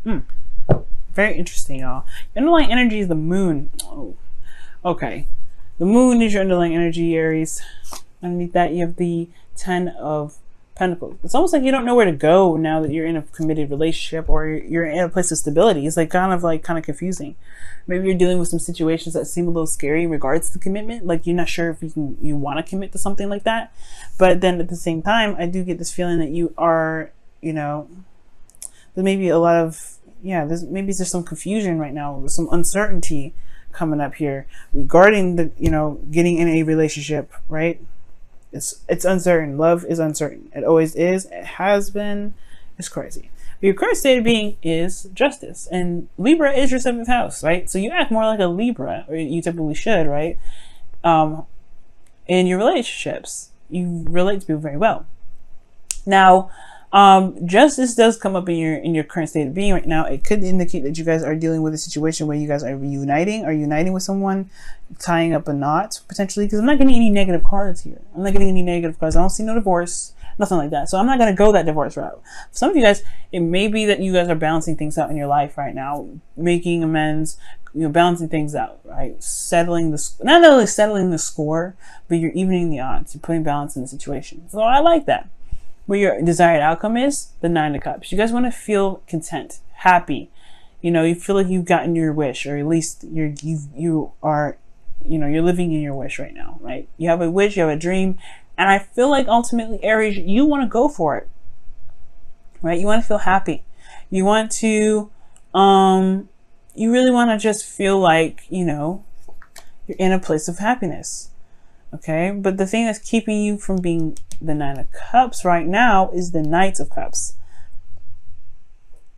Mm, very interesting, y'all. Underlying energy is the moon. Oh, okay. The moon is your underlying energy, Aries. Underneath that, you have the 10 of Pentacles. It's almost like you don't know where to go now that you're in a committed relationship or you're in a place of stability. It's like kind of confusing. Maybe you're dealing with some situations that seem a little scary in regards to commitment. Like you're not sure if you want to commit to something like that. But then at the same time, I do get this feeling that you are, there may be a lot of, there's some confusion right now. There's some uncertainty coming up here regarding the, getting in a relationship, right? It's uncertain. Love is uncertain. It always is. It has been. It's crazy. But your current state of being is justice. And Libra is your 7th house, right? So you act more like a Libra, or you typically should, right? In your relationships. You relate to people very well. Now, justice does come up in your current state of being right now. It could indicate that you guys are dealing with a situation where you guys are uniting with someone, tying up a knot potentially, because I'm not getting any negative cards here. I'm not getting any negative cards. I don't see no divorce, nothing like that. So I'm not going to go that divorce route. For some of you guys, it may be that you guys are balancing things out in your life right now, making amends, balancing things out, right? Not only settling the score, but you're evening the odds. You're putting balance in the situation. So I like that. What your desired outcome is the 9 of Cups. You guys want to feel content, happy. You feel like you've gotten your wish, or at least you're living in your wish right now, right? You have a wish, you have a dream, and I feel like ultimately, Aries, you want to go for it, right? You want to feel happy. You want to, you really want to just feel like, you're in a place of happiness. Okay, but the thing that's keeping you from being the 9 of Cups right now is the Knight of Cups.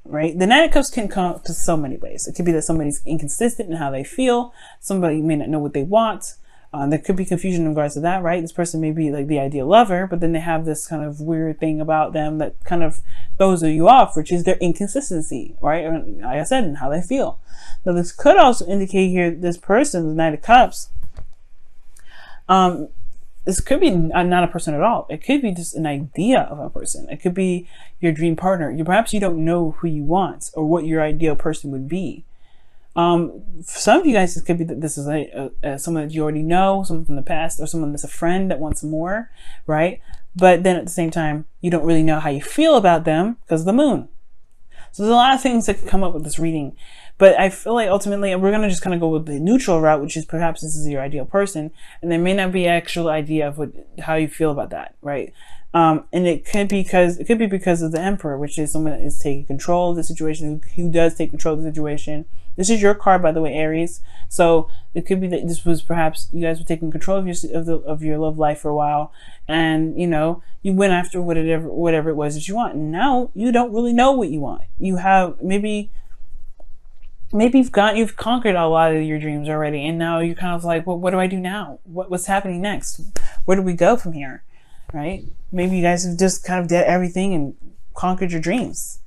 Right? The 9 of Cups can come to so many ways. It could be that somebody's inconsistent in how they feel. Somebody may not know what they want. There could be confusion in regards to that, right? This person may be like the ideal lover, but then they have this kind of weird thing about them that kind of throws you off, which is their inconsistency, right? Like I said, and how they feel. Now, this could also indicate here this person, the 9 of Cups, this could be not a person at all. It could be just an idea of a person. It could be your dream partner. Perhaps you don't know who you want or what your ideal person would be. For some of you guys, it could be that this is someone that you already know, someone from the past, or someone that's a friend that wants more, right? But then at the same time, you don't really know how you feel about them because of the moon. So there's a lot of things that can come up with this reading. But I feel like ultimately we're going to just kind of go with the neutral route, which is perhaps this is your ideal person. And there may not be an actual idea of how you feel about that, right? And it could be because of the Emperor, which is someone that is taking control of the situation, who does take control of the situation. This is your card, by the way, Aries. So it could be that this was perhaps you guys were taking control of your love life for a while, and you went after whatever it was that you want. And now you don't really know what you want. You have maybe you've conquered a lot of your dreams already, and now you're kind of like, well, what do I do now? What's happening next? Where do we go from here? Right? Maybe you guys have just kind of did everything and conquered your dreams,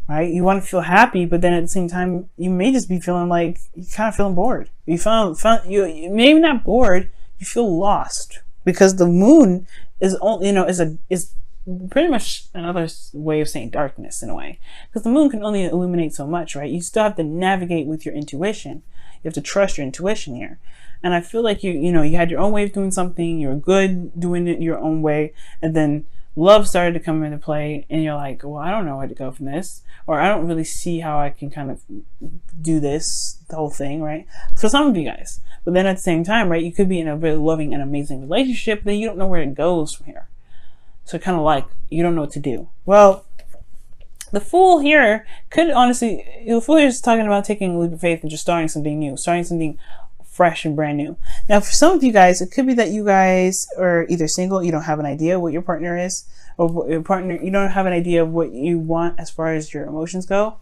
right? You want to feel happy, but then at the same time, you may just be feeling like you're kind of feeling bored. You maybe not bored, you feel lost because the moon is is pretty much another way of saying darkness in a way, because the moon can only illuminate so much, right? You still have to navigate with your intuition. You have to trust your intuition here. And I feel like you had your own way of doing something, you were good doing it your own way, and then love started to come into play, and you're like, well, I don't know where to go from this, or I don't really see how I can kind of do the whole thing, right? For some of you guys. But then at the same time, right, you could be in a very loving and amazing relationship, then you don't know where it goes from here. So kind of like, you don't know what to do. Well, the Fool here the Fool here is talking about taking a leap of faith and just starting something new, starting something fresh and brand new. Now, for some of you guys, it could be that you guys are either single, you don't have an idea what your partner is, or your partner, you don't have an idea of what you want as far as your emotions go.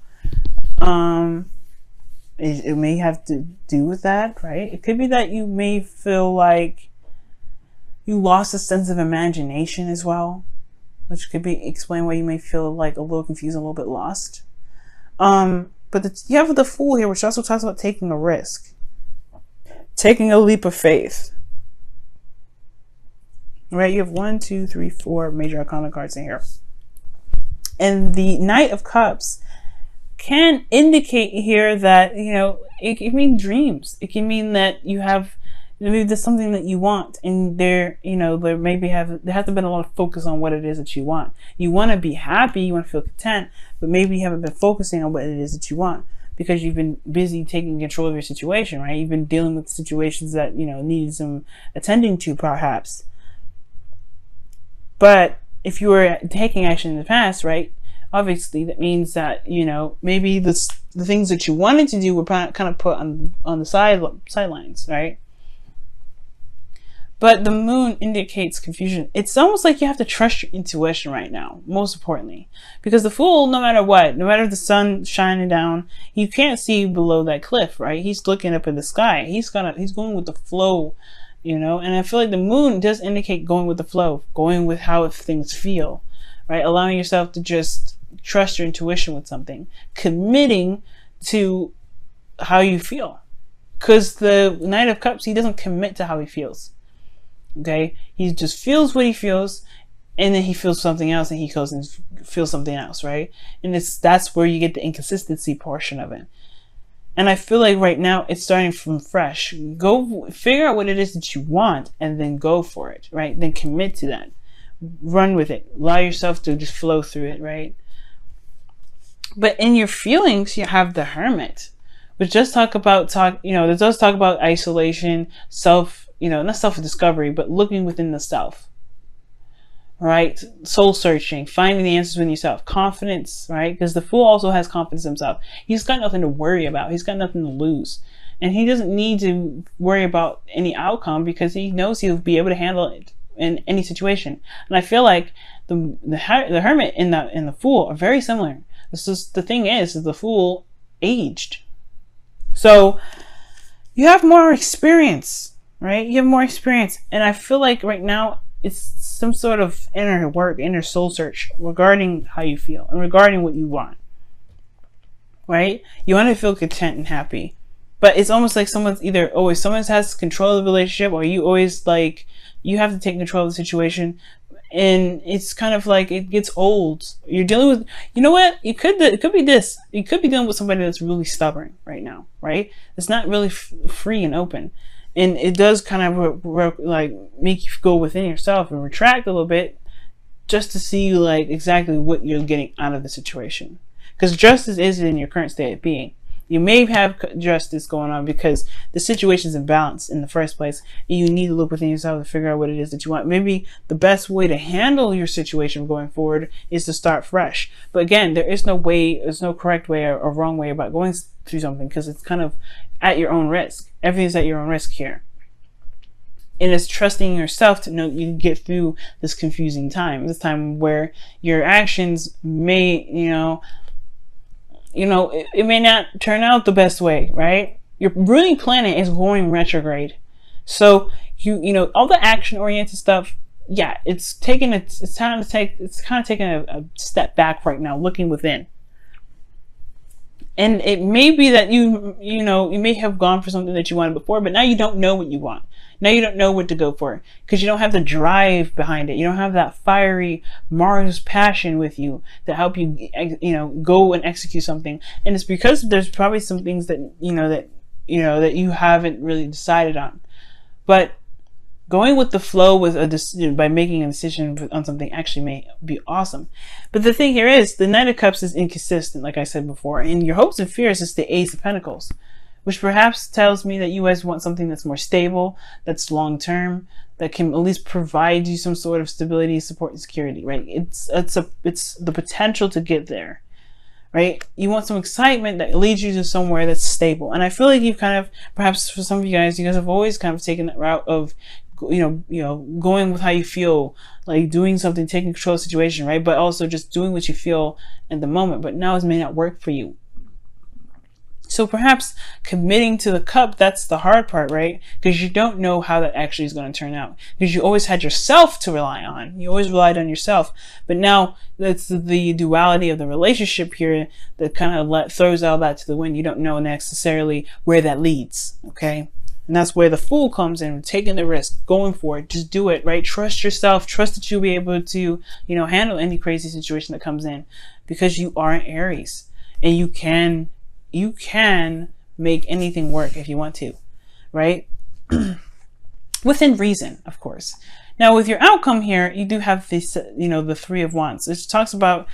It may have to do with that, right? It could be that you may feel like you lost a sense of imagination as well, which could explain why you may feel like a little confused, a little bit lost. But you have the Fool here, which also talks about taking a risk. Taking a leap of faith. Right? You have 1, 2, 3, 4 major arcana cards in here. And the Knight of Cups can indicate here that, you know, it can mean dreams. It can mean that you have, maybe there's something that you want, and there, you know, there has to been a lot of focus on what it is that you want. You want to be happy, you want to feel content, but maybe you haven't been focusing on what it is that you want because you've been busy taking control of your situation, right? You've been dealing with situations that, you know, needed some attending to, perhaps. But if you were taking action in the past, right, obviously that means that, you know, maybe the things that you wanted to do were kind of put on the sidelines, right? But the moon indicates confusion. It's almost like you have to trust your intuition right now, most importantly. Because the Fool, no matter what, no matter if the sun shining down, you can't see below that cliff, right? He's looking up in the sky. He's going with the flow, you know? And I feel like the moon does indicate going with the flow, going with how things feel, right? Allowing yourself to just trust your intuition with something. Committing to how you feel. Because the Knight of Cups, he doesn't commit to how he feels. Okay, he just feels what he feels, and then he feels something else, and he goes and feels something else, right? And that's where you get the inconsistency portion of it. And I feel like right now it's starting from fresh. Go figure out what it is that you want, and then go for it, right? Then commit to that, run with it, allow yourself to just flow through it, right? But in your feelings, you have the Hermit, which does talk about isolation, not self-discovery, but looking within the self, right? Soul searching, finding the answers within yourself, confidence, right? Because the Fool also has confidence in himself. He's got nothing to worry about. He's got nothing to lose. And he doesn't need to worry about any outcome because he knows he'll be able to handle it in any situation. And I feel like the Hermit and the Fool are very similar. The thing is the Fool aged. So you have more experience. Right? You have more experience. And I feel like right now it's some sort of inner soul search regarding how you feel and regarding what you want. Right? You want to feel content and happy. But it's almost like someone has control of the relationship, or you always like, you have to take control of the situation. And it's kind of like it gets old. You're dealing with, you know what? It could be this. You could be dealing with somebody that's really stubborn right now, right? It's not really free and open. And it does kind of like make you go within yourself and retract a little bit just to see like exactly what you're getting out of the situation. Because justice is in your current state of being. You may have justice going on because the situation's imbalanced in the first place, and you need to look within yourself to figure out what it is that you want. Maybe the best way to handle your situation going forward is to start fresh. But again, there's no correct way or wrong way about going through something, because it's kind of at your own risk. Everything's at your own risk here. And it's trusting yourself to know you can get through this confusing time, this time where your actions may, it may not turn out the best way, right? Your ruling planet is going retrograde. So all the action oriented stuff, yeah, it's kind of taking a step back right now, looking within. And it may be that you may have gone for something that you wanted before, but now you don't know what you want. Now you don't know what to go for because you don't have the drive behind it. You don't have that fiery Mars passion with you to help you, go and execute something. And it's because there's probably some things that you haven't really decided on. But going with the flow by making a decision on something actually may be awesome. But the thing here is the Knight of Cups is inconsistent, like I said before, and your hopes and fears is the Ace of Pentacles, which perhaps tells me that you guys want something that's more stable, that's long-term, that can at least provide you some sort of stability, support, and security, right? It's the potential to get there, right? You want some excitement that leads you to somewhere that's stable. And I feel like you've kind of, perhaps for some of you guys have always kind of taken that route of, going with how you feel, like doing something, taking control of the situation, right? But also just doing what you feel in the moment. But now it may not work for you. So perhaps committing to the cup, that's the hard part, right? Because you don't know how that actually is going to turn out. Because you always had yourself to rely on. You always relied on yourself. But now that's the duality of the relationship here that kind of throws all that to the wind. You don't know necessarily where that leads, okay? And that's where the Fool comes in, taking the risk, going for it. Just do it, right? Trust yourself. Trust that you'll be able to, handle any crazy situation that comes in, because you are an Aries. and you can make anything work if you want to, right? Within reason, of course. Now with your outcome here, you do have this, the Three of Wands. It talks about,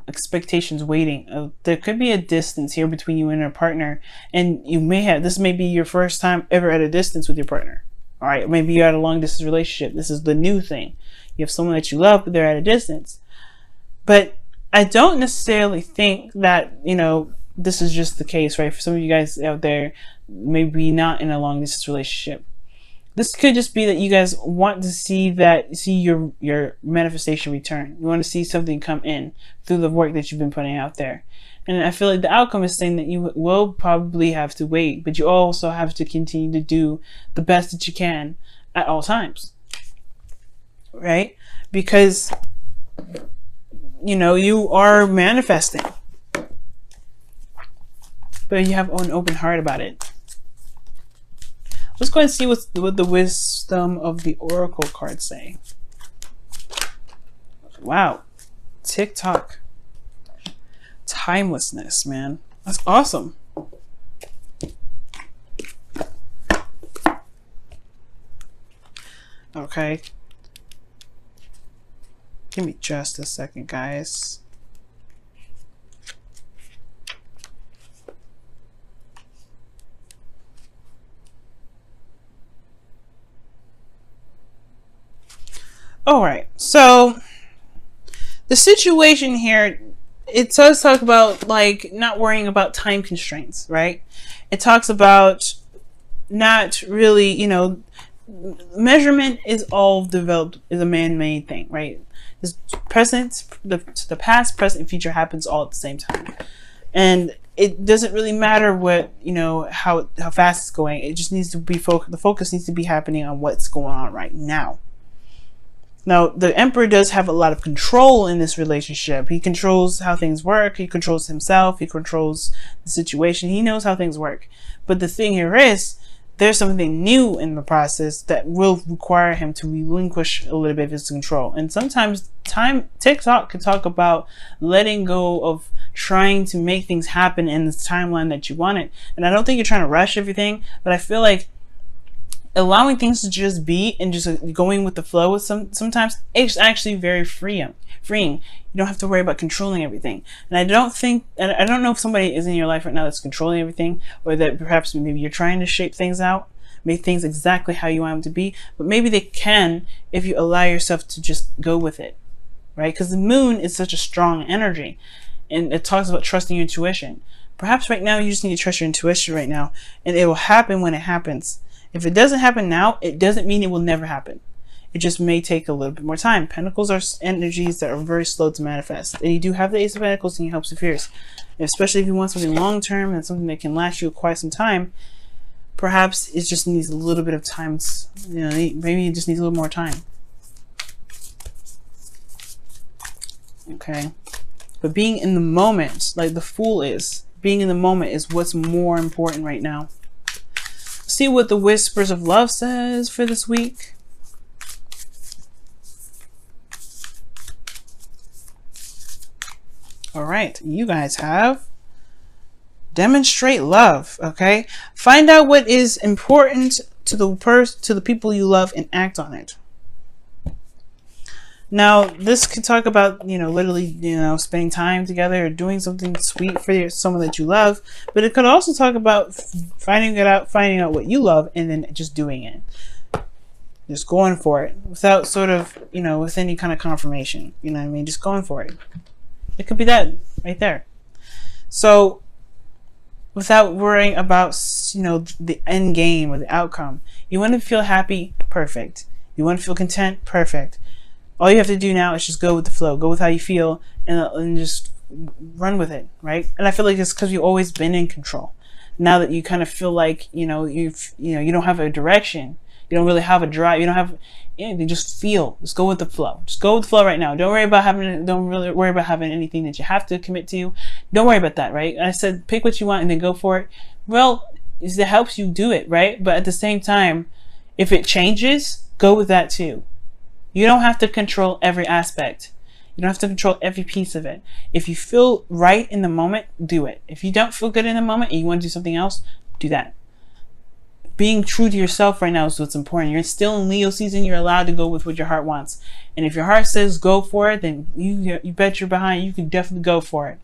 expectations waiting. There could be a distance here between you and your partner, and this may be your first time ever at a distance with your partner. All right, maybe you're at a long distance relationship. This is the new thing. You have someone that you love, but they're at a distance. But I don't necessarily think that, this is just the case, right? For some of you guys out there, maybe not in a long distance relationship. This could just be that you guys want to see your manifestation return. You want to see something come in through the work that you've been putting out there. And I feel like the outcome is saying that you will probably have to wait, but you also have to continue to do the best that you can at all times, right? Because, you are manifesting, but you have an open heart about it. Let's go ahead and see what the wisdom of the oracle cards say. Wow. TikTok. Timelessness, man. That's awesome. Okay. Give me just a second, guys. All right, so the situation here, it does talk about like not worrying about time constraints, right? It talks about not really, measurement is all developed, is a man-made thing, right? This present, the past, present, and future happens all at the same time, and it doesn't really matter what how fast it's going. It just needs to be the focus needs to be happening on what's going on right now. Now, the Emperor does have a lot of control in this relationship. He controls how things work. He controls himself. He controls the situation. He knows how things work. But the thing here is, there's something new in the process that will require him to relinquish a little bit of his control. And sometimes TikTok can talk about letting go of trying to make things happen in the timeline that you want it. And I don't think you're trying to rush everything, but I feel like allowing things to just be and just going with the flow with sometimes it's actually very freeing. You don't have to worry about controlling everything. And I don't know if somebody is in your life right now that's controlling everything, or that perhaps maybe you're trying to shape things out, make things exactly how you want them to be, but maybe they can if you allow yourself to just go with it, right? Because the moon is such a strong energy, and it talks about trusting your intuition. Perhaps right now you just need to trust your intuition right now, and it will happen when it happens. If it doesn't happen now, it doesn't mean it will never happen. It just may take a little bit more time. Pentacles are energies that are very slow to manifest. And you do have the Ace of Pentacles in your Helps of Fears. Especially if you want something long term and something that can last you quite some time, perhaps it just needs a little bit of time. Maybe it just needs a little more time. Okay. But being in the moment, like the Fool is, being in the moment is what's more important right now. See what the Whispers of Love says for this week. All right, you guys have demonstrate love. Okay, find out what is important to the people you love and act on it. Now, this could talk about, literally, spending time together or doing something sweet for someone that you love. But it could also talk about finding out what you love, and then just doing it. Just going for it without sort of, with any kind of confirmation. You know what I mean? Just going for it. It could be that right there. So, without worrying about, the end game or the outcome. You want to feel happy? Perfect. You want to feel content? Perfect. All you have to do now is just go with the flow, go with how you feel, and just run with it, right? And I feel like it's because you've always been in control. Now that you kind of feel like, you don't have a direction, you don't really have a drive, you don't have anything, just feel, just go with the flow. Just go with the flow right now. Don't really worry about having anything that you have to commit to. Don't worry about that, right? I said, pick what you want and then go for it. Well, it helps you do it, right? But at the same time, if it changes, go with that too. You don't have to control every aspect. You don't have to control every piece of it. If you feel right in the moment, do it. If you don't feel good in the moment and you want to do something else, do that. Being true to yourself right now is what's important. You're still in Leo season. You're allowed to go with what your heart wants. And if your heart says go for it, then you bet you're behind. You can definitely go for it.